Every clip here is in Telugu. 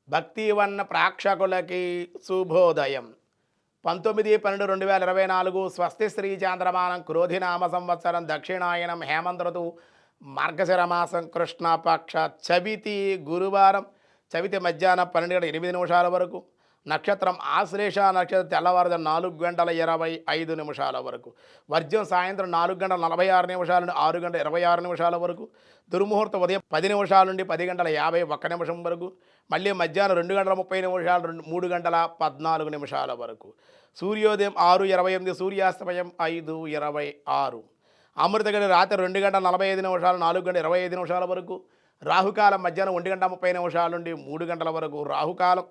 భక్తివన్న ప్రేక్షకులకి శుభోదయం. 19/12/2024 స్వస్తి శ్రీ చాంద్రమానం క్రోధినామ సంవత్సరం దక్షిణాయనం హేమంత ఋతువు మార్గశిర మాసం కృష్ణపక్ష చవితి గురువారం. చవితి మధ్యాహ్నం 12:08 వరకు. నక్షత్రం ఆశ్లేష నక్షత్రం తెల్లవారుజాము 4:25 వరకు. వర్జ్యం సాయంత్రం 4:46 నుండి 6:26 వరకు. దుర్ముహూర్తం ఉదయం 10 నిమిషాల నుండి 10:51 వరకు. మళ్ళీ మధ్యాహ్నం 2:30 నుండి 3:14 వరకు. సూర్యోదయం 6:28, సూర్యాస్తమయం 5:26. అమృతగడి రాత్రి 2:45 4:25 వరకు. రాహుకాలం మధ్యాహ్నం 1:30 నుండి 3 వరకు. రాహుకాలం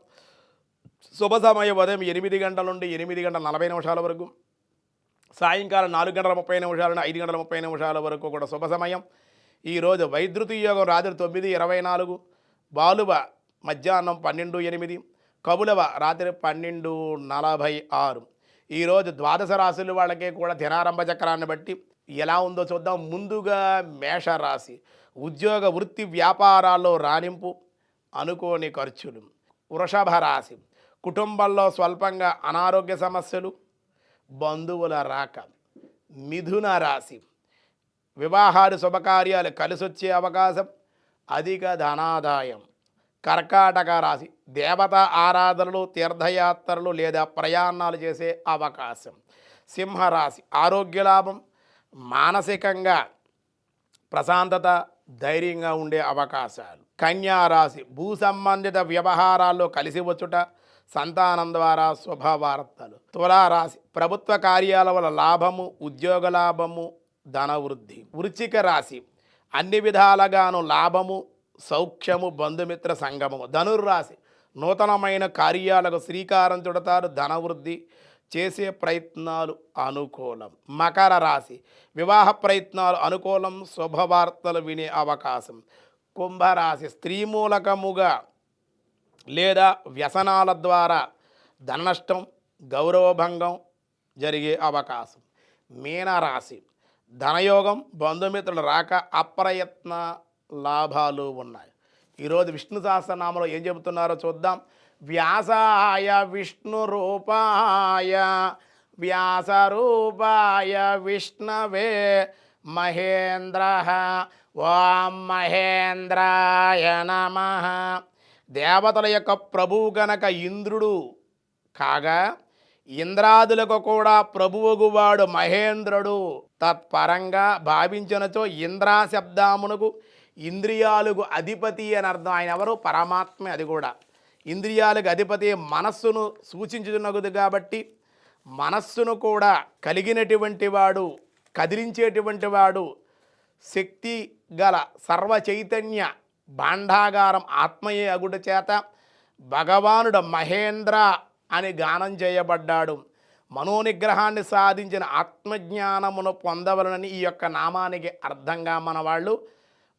శుభ సమయం ఉదయం 8 గంటల నుండి 8:40 వరకు. సాయంకాలం 4:30 నుండి 5:30 వరకు కూడా శుభ సమయం. ఈరోజు వైద్యుతి యోగం రాత్రి 9:24, బాలువ మధ్యాహ్నం 12:08, కబులవ రాత్రి 12:46. ఈరోజు ద్వాదశ రాశుల వాళ్ళకే కూడా దినారంభ చక్రాన్ని బట్టి ఎలా ఉందో చూద్దాం. ముందుగా మేషరాశి. ఉద్యోగ వృత్తి వ్యాపారాల్లో రాణింపు, అనుకోని ఖర్చులు. వృషభ రాశి. కుటుంబంలో స్వల్పంగా అనారోగ్య సమస్యలు, బంధువుల రాక. మిథున రాశి. వివాహాలు శుభకార్యాలు కలిసొచ్చే అవకాశం, అధిక ధనాదాయం. కర్కాటక రాశి. దేవతా ఆరాధనలు, తీర్థయాత్రలు లేదా ప్రయాణాలు చేసే అవకాశం. సింహరాశి. ఆరోగ్య లాభం, మానసికంగా ప్రశాంతత, ధైర్యంగా ఉండే అవకాశాలు. కన్యారాశి. భూ సంబంధిత వ్యవహారాల్లో కలిసి వచ్చుట, సంతానం ద్వారా శుభవార్తలు. తులారాశి. ప్రభుత్వ కార్యాల వల్ల లాభము, ఉద్యోగ లాభము, ధనవృద్ధి. వృశ్చిక రాశి. అన్ని విధాలుగాను లాభము, సౌఖ్యము, బంధుమిత్ర సంగమము. ధనుర్రాశి. నూతనమైన కార్యాలకు శ్రీకారం చుడతారు, ధనవృద్ధి. చేసే ప్రయత్నాలు అనుకూలం. మకర రాశి. వివాహ ప్రయత్నాలు అనుకూలం, శుభవార్తలు వినే అవకాశం. కుంభరాశి. స్త్రీ మూలకముగా లేదా వ్యసనాల ద్వారా ధన నష్టం, గౌరవభంగం జరిగే అవకాశం. మీనరాశి. ధనయోగం, బంధుమిత్రుల రాక, అప్రయత్న లాభాలు ఉన్నాయి. ఈరోజు విష్ణు సహస్రనామంలో ఏం చెబుతున్నారో చూద్దాం. వ్యాసాయ విష్ణు రూపాయ వ్యాసరూపాయ విష్ణవే మహేంద్ర. ఓం మహేంద్రాయ నమః. దేవతల యొక్క ప్రభువు గనక ఇంద్రుడు కాగా ఇంద్రాదులకు కూడా ప్రభువుగువాడు మహేంద్రుడు. తత్పరంగా భావించినచో ఇంద్రా శబ్దామునకు ఇంద్రియాలకు అధిపతి అని అర్థం. ఆయన ఎవరు? పరమాత్మే. అది కూడా ఇంద్రియాలకు అధిపతి, మనస్సును సూచించుతున్నది కాబట్టి మనస్సును కూడా కలిగినటువంటి వాడు, కదిలించేటువంటి వాడు, శక్తి గల సర్వ చైతన్య భాండాగారం ఆత్మయే అగుట చేత భగవానుడు మహేంద్ర అని గానం చేయబడ్డాడు. మనోనిగ్రహాన్ని సాధించిన ఆత్మజ్ఞానమును పొందవలనని ఈ యొక్క నామానికి అర్థంగా మన వాళ్ళు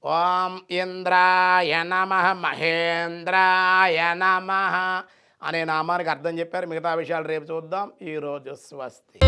ఓం ఇంద్రాయ నమః మహేంద్రాయ నమః అనే నామానికి అర్థం చెప్పారు. మిగతా విషయాలు రేపు చూద్దాం. ఈరోజు స్వస్తి.